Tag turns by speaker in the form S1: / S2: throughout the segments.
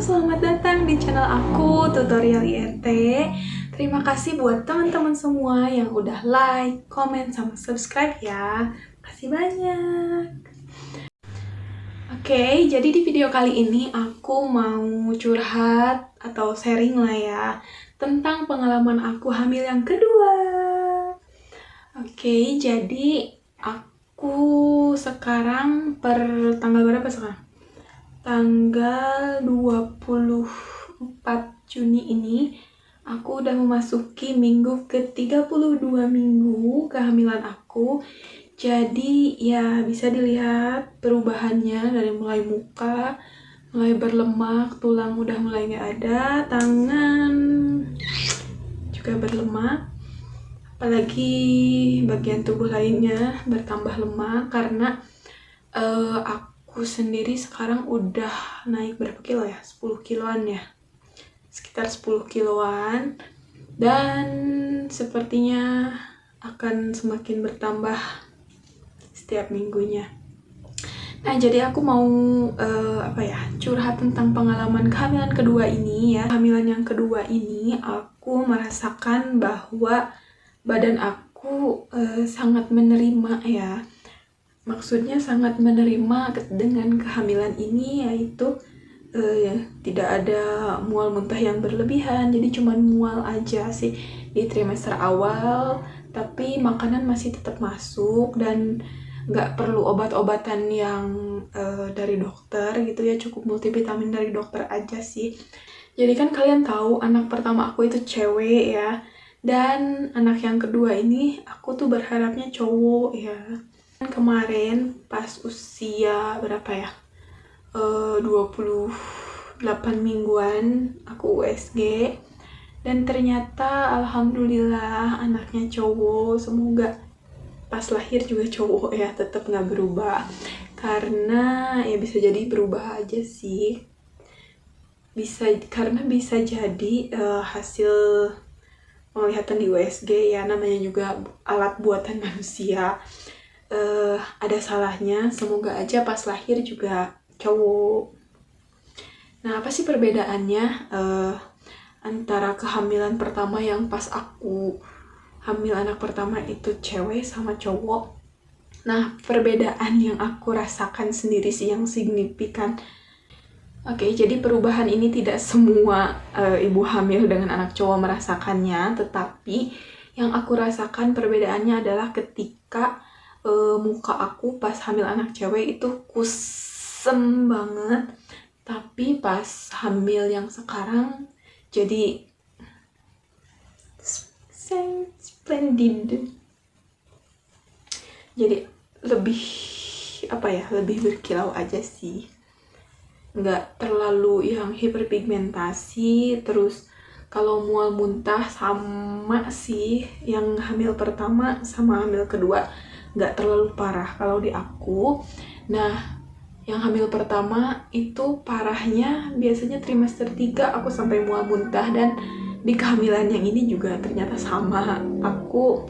S1: selamat datang di channel aku, Tutorial IRT. Terima kasih buat teman-teman semua yang udah like, komen, sama subscribe ya. Kasih banyak. Oke, jadi di video kali ini aku mau curhat atau sharing lah ya tentang pengalaman aku hamil yang kedua. Oke, jadi aku sekarang per tanggal berapa sekarang? Tanggal 24 Juni ini aku udah memasuki minggu ke-32 minggu kehamilan aku. Jadi ya bisa dilihat perubahannya dari mulai muka, mulai berlemak, tulang udah mulai gak ada, tangan juga berlemak, apalagi bagian tubuh lainnya bertambah lemak karena aku sendiri sekarang udah naik berapa kilo ya? 10 kiloan ya. Sekitar 10 kiloan. Dan sepertinya akan semakin bertambah setiap minggunya. Nah, jadi aku mau curhat tentang pengalaman kehamilan kedua ini ya. Kehamilan yang kedua ini aku merasakan bahwa badan aku sangat menerima ya. Maksudnya sangat menerima dengan kehamilan ini, yaitu tidak ada mual muntah yang berlebihan, jadi cuman mual aja sih di trimester awal, tapi makanan masih tetap masuk dan nggak perlu obat-obatan yang dari dokter gitu ya, cukup multivitamin dari dokter aja sih. Jadi kan kalian tahu anak pertama aku itu cewek ya, dan anak yang kedua ini aku tuh berharapnya cowok ya. Kemarin pas usia berapa ya, 28 mingguan aku USG, dan ternyata alhamdulillah anaknya cowok. Semoga pas lahir juga cowok ya, tetap nggak berubah, karena ya bisa jadi berubah aja sih, karena bisa jadi hasil penglihatan di USG ya, namanya juga alat buatan manusia. Ada salahnya, semoga aja pas lahir juga cowok. Nah, apa sih perbedaannya antara kehamilan pertama yang pas aku hamil anak pertama itu cewek sama cowok? Nah, perbedaan yang aku rasakan sendiri sih yang signifikan. Oke, jadi perubahan ini tidak semua ibu hamil dengan anak cowok merasakannya, tetapi yang aku rasakan perbedaannya adalah ketika muka aku pas hamil anak cewek itu kusem banget, tapi pas hamil yang sekarang jadi splendid. Jadi lebih lebih berkilau aja sih, nggak terlalu yang hiperpigmentasi. Terus kalau mual muntah sama sih yang hamil pertama sama hamil kedua, nggak terlalu parah kalau di aku. Nah, yang hamil pertama itu parahnya biasanya trimester 3 aku sampai mual muntah, dan di kehamilan yang ini juga ternyata sama, aku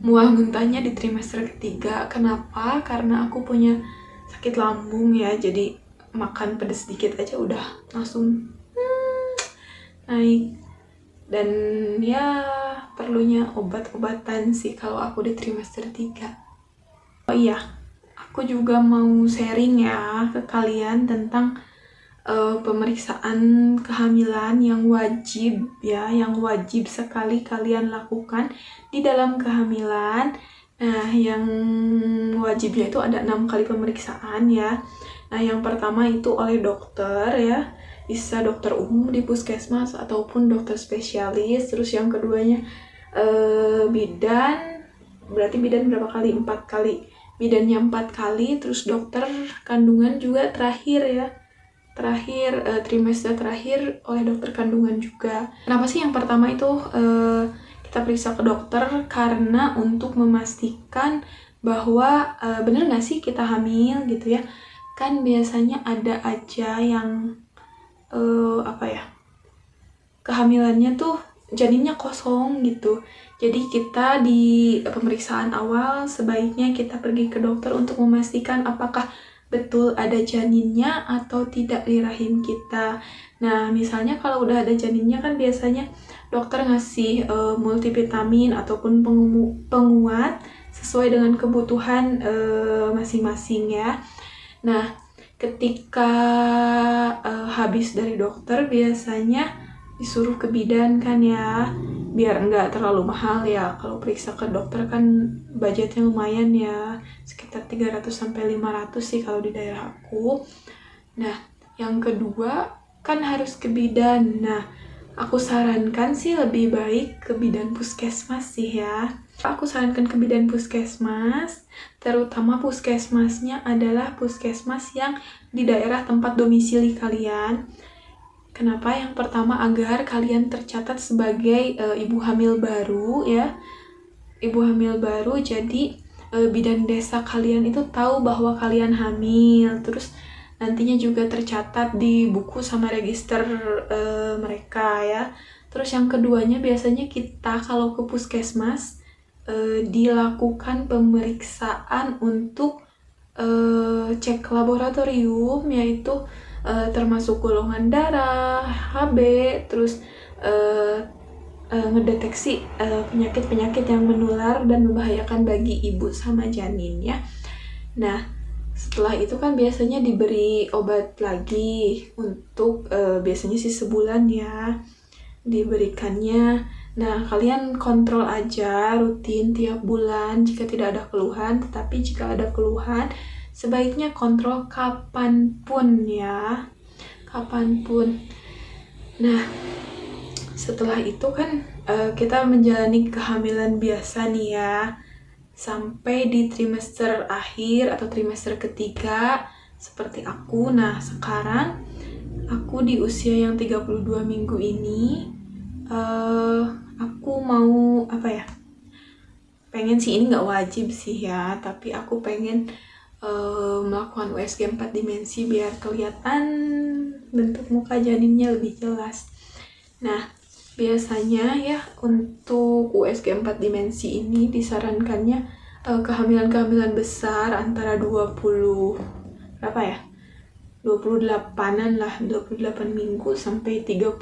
S1: mual muntahnya di trimester ketiga. Kenapa? Karena aku punya sakit lambung ya, jadi makan pedas sedikit aja udah langsung naik, dan ya perlunya obat-obatan sih kalau aku di trimester 3. Oh iya, aku juga mau sharing ya ke kalian tentang pemeriksaan kehamilan yang wajib ya, yang wajib sekali kalian lakukan di dalam kehamilan. Nah, yang wajibnya itu ada 6 kali pemeriksaan ya. Nah, yang pertama itu oleh dokter ya, bisa dokter umum di puskesmas ataupun dokter spesialis. Terus yang keduanya bidan, berarti bidan berapa kali? 4 kali. Bidannya 4 kali, terus dokter kandungan juga terakhir trimester terakhir oleh dokter kandungan juga. Kenapa sih yang pertama itu kita periksa ke dokter? Karena untuk memastikan bahwa bener gak sih kita hamil gitu ya. Kan biasanya ada aja yang kehamilannya tuh janinnya kosong gitu. Jadi kita di pemeriksaan awal sebaiknya kita pergi ke dokter untuk memastikan apakah betul ada janinnya atau tidak di rahim kita. Nah, misalnya kalau udah ada janinnya kan biasanya dokter ngasih multivitamin ataupun penguat sesuai dengan kebutuhan masing-masing ya. Nah, ketika habis dari dokter biasanya disuruh ke bidan kan ya, biar nggak terlalu mahal ya. Kalau periksa ke dokter kan budgetnya lumayan ya, sekitar 300-500 sih kalau di daerah aku. Nah, yang kedua kan harus ke bidan. Nah, aku sarankan sih lebih baik ke bidan puskesmas sih ya. Aku sarankan ke bidan puskesmas, terutama puskesmasnya adalah puskesmas yang di daerah tempat domisili kalian. Kenapa? Yang pertama agar kalian tercatat sebagai ibu hamil baru ya. Ibu hamil baru, jadi bidan desa kalian itu tahu bahwa kalian hamil. Terus nantinya juga tercatat di buku sama register mereka ya. Terus yang keduanya biasanya kita kalau ke puskesmas dilakukan pemeriksaan untuk cek laboratorium, yaitu termasuk golongan darah, HB, terus ngedeteksi penyakit-penyakit yang menular dan membahayakan bagi ibu sama janin ya. Nah, setelah itu kan biasanya diberi obat lagi untuk biasanya sih sebulan ya diberikannya. Nah, kalian kontrol aja rutin tiap bulan jika tidak ada keluhan, tetapi jika ada keluhan sebaiknya kontrol kapanpun ya, kapanpun. Nah, setelah itu kan kita menjalani kehamilan biasa nih ya, sampai di trimester akhir atau trimester ketiga seperti aku. Nah, sekarang aku di usia yang 32 minggu ini, aku mau pengen sih, ini nggak wajib sih ya, tapi aku pengen melakukan USG 4 dimensi biar kelihatan bentuk muka janinnya lebih jelas. Nah, biasanya ya untuk USG 4 dimensi ini disarankannya kehamilan-kehamilan besar antara 28-an lah, 28 minggu sampai 32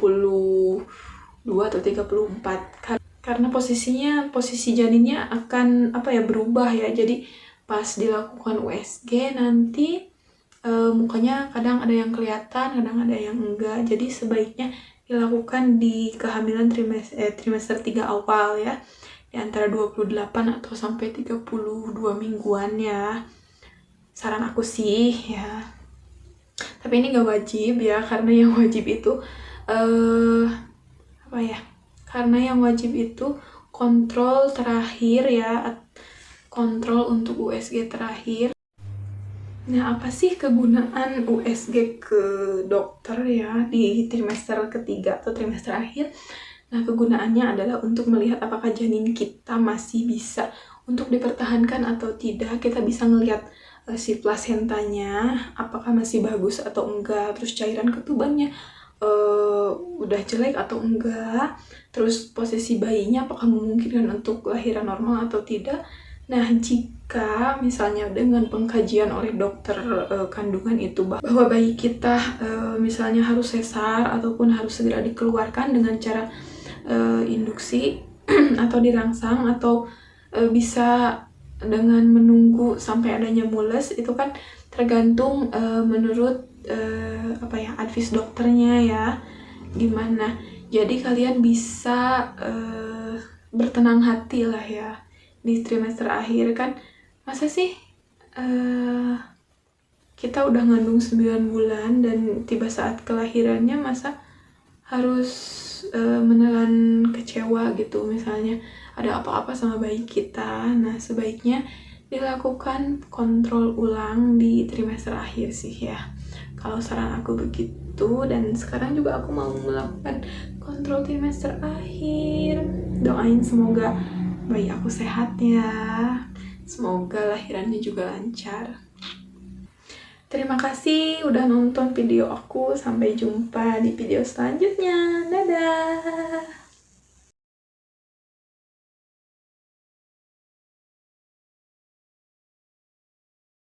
S1: atau 34. Karena posisi janinnya akan berubah ya. Jadi pas dilakukan USG nanti mukanya kadang ada yang kelihatan, kadang ada yang enggak. Jadi sebaiknya dilakukan di kehamilan trimester 3 awal ya, di antara 28 atau sampai 32 mingguan ya, saran aku sih ya. Tapi ini gak wajib ya, karena yang wajib itu karena yang wajib itu kontrol terakhir ya, kontrol untuk USG terakhir. Nah, apa sih kegunaan USG ke dokter ya di trimester ketiga atau trimester akhir? Nah, kegunaannya adalah untuk melihat apakah janin kita masih bisa untuk dipertahankan atau tidak. Kita bisa ngelihat si plasentanya apakah masih bagus atau enggak, terus cairan ketubannya udah jelek atau enggak, terus posisi bayinya apakah memungkinkan untuk lahiran normal atau tidak. Nah, jika misalnya dengan pengkajian oleh dokter kandungan itu bahwa bayi kita misalnya harus sesar ataupun harus segera dikeluarkan dengan cara induksi atau dirangsang, atau bisa dengan menunggu sampai adanya mules, itu kan tergantung menurut advice dokternya ya gimana. Jadi kalian bisa bertenang hati lah ya di trimester akhir. Kan masa sih kita udah ngandung 9 bulan dan tiba saat kelahirannya masa harus menelan kecewa gitu, misalnya ada apa-apa sama bayi kita. Nah, sebaiknya dilakukan kontrol ulang di trimester akhir sih ya, kalau saran aku begitu. Dan sekarang juga aku mau melakukan kontrol trimester akhir. Doain semoga bayi aku sehat ya, semoga lahirannya juga lancar. Terima kasih udah nonton video aku, sampai jumpa di video selanjutnya. Dadah.